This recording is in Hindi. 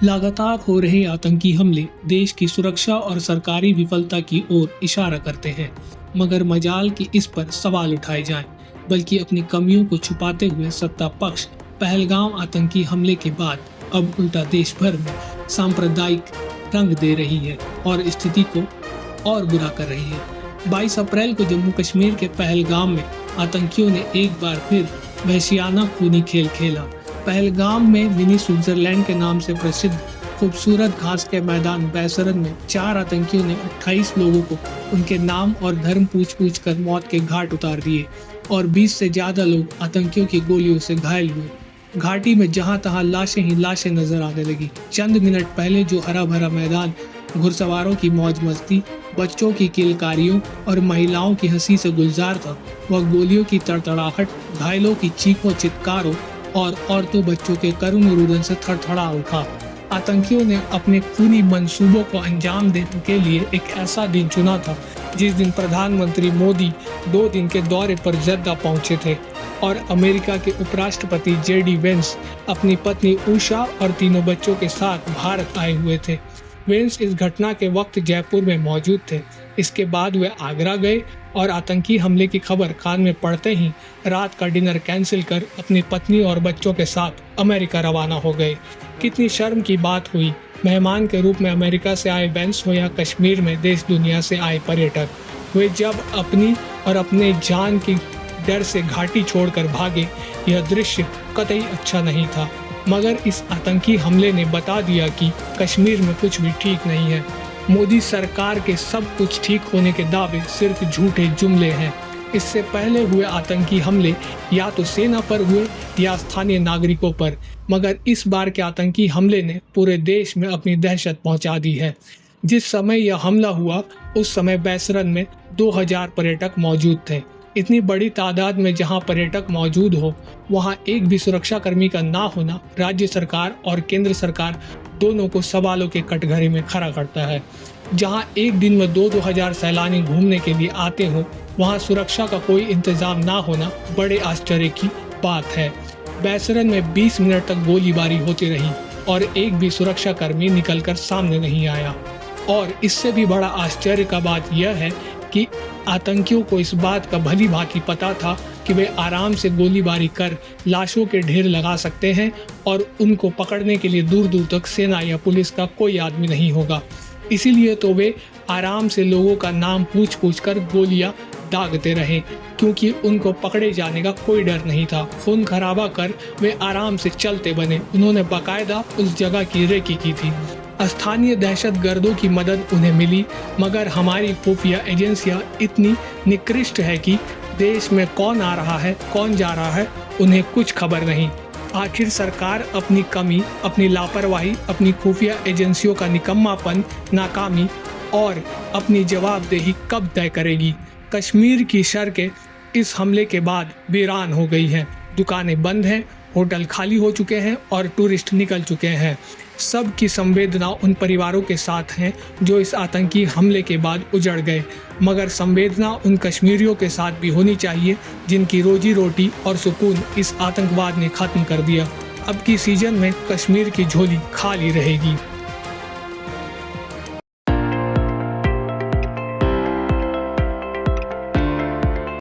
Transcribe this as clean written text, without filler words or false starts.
लगातार हो रहे आतंकी हमले देश की सुरक्षा और सरकारी विफलता की ओर इशारा करते हैं, मगर मजाल कि इस पर सवाल उठाए जाएं, बल्कि अपनी कमियों को छुपाते हुए सत्ता पक्ष पहलगाम आतंकी हमले के बाद अब उल्टा देश भर में सांप्रदायिक रंग दे रही है और स्थिति को और बुरा कर रही है। 22 अप्रैल को जम्मू कश्मीर के पहलगाम में आतंकियों ने एक बार फिर वहशियाना खूनी खेल खेला। पहलगाम में मिनी स्विट्जरलैंड के नाम से प्रसिद्ध खूबसूरत घास के मैदान बैसरन में 4 आतंकियों ने 28 लोगों को उनके नाम और धर्म पूछ कर मौत के घाट उतार दिए और 20 से ज्यादा लोग आतंकियों की गोलियों से घायल हुए। घाटी में जहां तहां लाशें ही लाशें नजर आने लगी। चंद मिनट पहले जो हरा भरा मैदान घुड़सवारों की मौज मस्ती, बच्चों की किलकारियों और महिलाओं की हंसी से गुलजार था, वह गोलियों की तड़तड़ाहट, घायलों की चीखों चित्कारों और औरतों बच्चों के करुण रुदन से थरथरा उठा। आतंकियों ने अपने खूनी मंसूबों को अंजाम देने के लिए एक ऐसा दिन चुना था जिस दिन प्रधानमंत्री मोदी 2 दिन के दौरे पर जद्दा पहुंचे थे और अमेरिका के उपराष्ट्रपति JD वेंस अपनी पत्नी उषा और तीनों बच्चों के साथ भारत आए हुए थे। वेंस इस घटना के वक्त जयपुर में मौजूद थे। इसके बाद वे आगरा गए और आतंकी हमले की खबर कान में पड़ते ही रात का डिनर कैंसिल कर अपनी पत्नी और बच्चों के साथ अमेरिका रवाना हो गए। कितनी शर्म की बात हुई, मेहमान के रूप में अमेरिका से आए वेंस हो या कश्मीर में देश दुनिया से आए पर्यटक, वे जब अपनी और अपने जान की डर से घाटी छोड़कर भागे, यह दृश्य कतई अच्छा नहीं था। मगर इस आतंकी हमले ने बता दिया कि कश्मीर में कुछ भी ठीक नहीं है। मोदी सरकार के सब कुछ ठीक होने के दावे सिर्फ झूठे जुमले हैं। इससे पहले हुए आतंकी हमले या तो सेना पर हुए या स्थानीय नागरिकों पर, मगर इस बार के आतंकी हमले ने पूरे देश में अपनी दहशत पहुंचा दी है। जिस समय यह हमला हुआ उस समय बैसरन में 2000 पर्यटक मौजूद थे। इतनी बड़ी तादाद में जहां पर्यटक मौजूद हो, वहां एक भी सुरक्षा कर्मी का ना होना राज्य सरकार और केंद्र सरकार दोनों को सवालों के कटघरे में खड़ा करता है। जहां एक दिन में 2-2 हजार सैलानी घूमने के लिए आते हो, वहां सुरक्षा का कोई इंतजाम ना होना बड़े आश्चर्य की बात है। बैसरन में 20 मिनट तक गोलीबारी होती रही और एक भी सुरक्षा कर्मी निकलकर सामने नहीं आया। और इससे भी बड़ा आश्चर्य का बात यह है कि आतंकियों को इस बात का भली भांति पता था कि वे आराम से गोलीबारी कर लाशों के ढेर लगा सकते हैं और उनको पकड़ने के लिए दूर दूर तक सेना या पुलिस का कोई आदमी नहीं होगा। इसीलिए तो वे आराम से लोगों का नाम पूछ कर गोलियां दागते रहे, क्योंकि उनको पकड़े जाने का कोई डर नहीं था। खून खराबा कर वे आराम से चलते बने। उन्होंने बाकायदा उस जगह की रेकी की थी। स्थानीय दहशतगर्दों की मदद उन्हें मिली, मगर हमारी खुफिया एजेंसियां इतनी निकृष्ट है कि देश में कौन आ रहा है कौन जा रहा है उन्हें कुछ खबर नहीं। आखिर सरकार अपनी कमी, अपनी लापरवाही, अपनी खुफिया एजेंसियों का निकम्मापन, नाकामी और अपनी जवाबदेही कब तय करेगी। कश्मीर की सड़कें इस हमले के बाद वीरान हो गई हैं। दुकानें बंद हैं, होटल खाली हो चुके हैं और टूरिस्ट निकल चुके हैं। सबकी संवेदना उन परिवारों के साथ हैं जो इस आतंकी हमले के बाद उजड़ गए, मगर संवेदना उन कश्मीरियों के साथ भी होनी चाहिए जिनकी रोजी रोटी और सुकून इस आतंकवाद ने खत्म कर दिया। अब की सीजन में कश्मीर की झोली खाली रहेगी।